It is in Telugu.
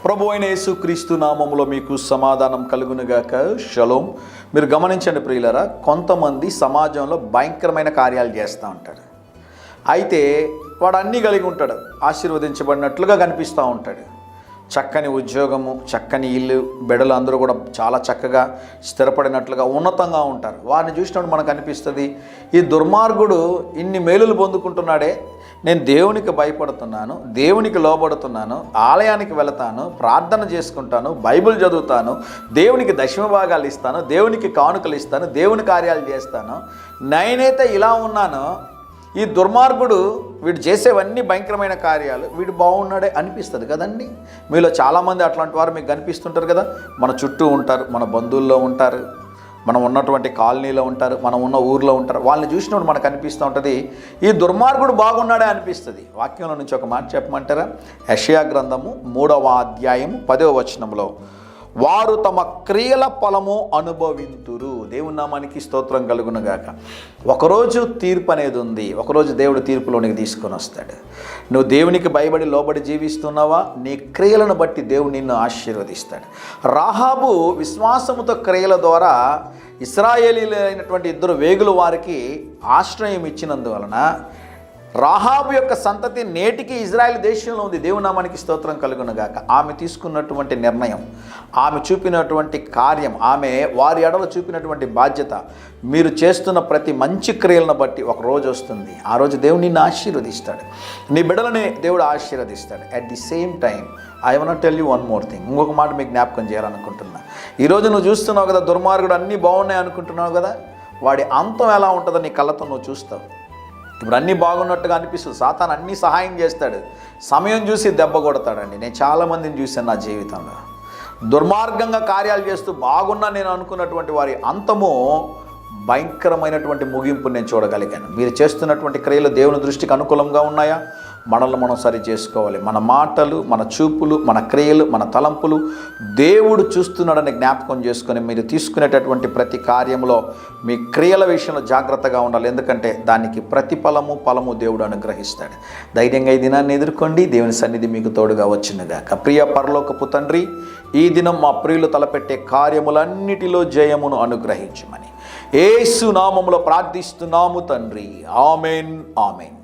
ప్రభు అయిన యేసుక్రీస్తు నామములో మీకు సమాధానం కలుగునుగాక. షలోం. మీరు గమనించండి ప్రియులారా, కొంతమంది సమాజంలో భయంకరమైన కార్యాలు చేస్తూ ఉంటాడు. అయితే వాడు అన్నీ కలిగి ఉంటాడు, ఆశీర్వదించబడినట్లుగా కనిపిస్తూ ఉంటాడు. చక్కని ఉద్యోగము, చక్కని ఇల్లు, బిడ్డలు అందరూ కూడా చాలా చక్కగా స్థిరపడినట్లుగా ఉన్నతంగా ఉంటారు. వారిని చూసినప్పుడు మనకు అనిపిస్తుంది, ఈ దుర్మార్గుడు ఇన్ని మేలులు పొందుకుంటున్నాడే, నేను దేవునికి భయపడుతున్నాను, దేవునికి లోబడుతున్నాను, ఆలయానికి వెళతాను, ప్రార్థన చేసుకుంటాను, బైబిల్ చదువుతాను, దేవునికి దశమ భాగాలు ఇస్తాను, దేవునికి కానుకలు ఇస్తాను, దేవుని కార్యాలు చేస్తాను, నేనైతే ఇలా ఉన్నాను, ఈ దుర్మార్గుడు వీడు చేసేవన్నీ భయంకరమైన కార్యాలు, వీడు బాగున్నాడే అనిపిస్తుంది కదండి. మీలో చాలామంది అట్లాంటి వారు మీకు కనిపిస్తుంటారు కదా. మన చుట్టూ ఉంటారు, మన బంధువుల్లో ఉంటారు, మనం ఉన్నటువంటి కాలనీలో ఉంటారు, మనం ఉన్న ఊర్లో ఉంటారు. వాళ్ళని చూసినప్పుడు మనకు అనిపిస్తూ ఉంటుంది, ఈ దుర్మార్గుడు బాగున్నాడే అనిపిస్తుంది. వాక్యంలో నుంచి ఒక మాట చెప్పమంటారా? యెషయా గ్రంథము 3వ అధ్యాయము 10వ వచనంలో, వారు తమ క్రియల ఫలము అనుభవింతురు. దేవుని నామానికి స్తోత్రం కలుగునుగాక. ఒకరోజు తీర్పు అనేది ఉంది, ఒకరోజు దేవుడు తీర్పులోనికి తీసుకొని వస్తాడు. నువ్వు దేవునికి భయపడి లోబడి జీవిస్తున్నావా, నీ క్రియలను బట్టి దేవుడు నిన్ను ఆశీర్వదిస్తాడు. రాహాబు విశ్వాసముతో క్రియల ద్వారా ఇశ్రాయేలీలైనటువంటి 2 వేగుల వారికి ఆశ్రయం ఇచ్చినందువలన రాహాబు యొక్క సంతతి నేటికి ఇజ్రాయెల్ దేశంలో ఉంది. దేవుని నామానికి స్తోత్రం కలుగునుగాక. ఆమె తీసుకున్నటువంటి నిర్ణయం, ఆమె చూపినటువంటి కార్యం, ఆమె వారి ఎడల చూపినటువంటి బాధ్యత, మీరు చేస్తున్న ప్రతి మంచి క్రియలను బట్టి ఒక రోజు వస్తుంది, ఆ రోజు దేవుడు నిన్ను ఆశీర్వదిస్తాడు, నీ బిడ్డలని దేవుడు ఆశీర్వదిస్తాడు. At the same time I want tell you one more thing. ఇంకొక మాట మీకు జ్ఞాపకం చేయాలనుకుంటున్నా. ఈరోజు నువ్వు చూస్తున్నావు కదా, దుర్మార్గుడు అన్నీ బాగున్నాయి అనుకుంటున్నావు కదా, వాడి అంతం ఎలా ఉంటుందో నీ కళ్ళతో నువ్వు చూస్తావు. ఇప్పుడు అన్నీ బాగున్నట్టుగా అనిపిస్తుంది, సాతాను అన్నీ సహాయం చేస్తాడు, సమయం చూసి దెబ్బ కొడతాడండి. నేను చాలామందిని చూశాను నా జీవితంలో, దుర్మార్గంగా కార్యాలు చేస్తూ బాగున్నా నేను అనుకున్నటువంటి వారి అంతము భయంకరమైనటువంటి ముగింపు నేను చూడగలిగాను. మీరు చేస్తున్నటువంటి క్రియలు దేవుని దృష్టికి అనుకూలంగా ఉన్నాయా? మనల్ని మనం సరి చేసుకోవాలి. మన మాటలు, మన చూపులు, మన క్రియలు, మన తలంపులు దేవుడు చూస్తున్నాడని జ్ఞాపకం చేసుకొని మీరు తీసుకునేటటువంటి ప్రతి కార్యంలో మీ క్రియల విషయంలో జాగ్రత్తగా ఉండాలి. ఎందుకంటే దానికి ఫలము దేవుడు అనుగ్రహిస్తాడు. ధైర్యంగా ఈ దినాన్ని ఎదుర్కోండి. దేవుని సన్నిధి మీకు తోడుగా వచ్చినగాక. ప్రియ పరలోకపు తండ్రి, ఈ దినం మా ప్రియులు తలపెట్టే కార్యములన్నిటిలో జయమును అనుగ్రహించమని యేసు నామములో ప్రార్థిస్తున్నాము తండ్రి. Amen, amen.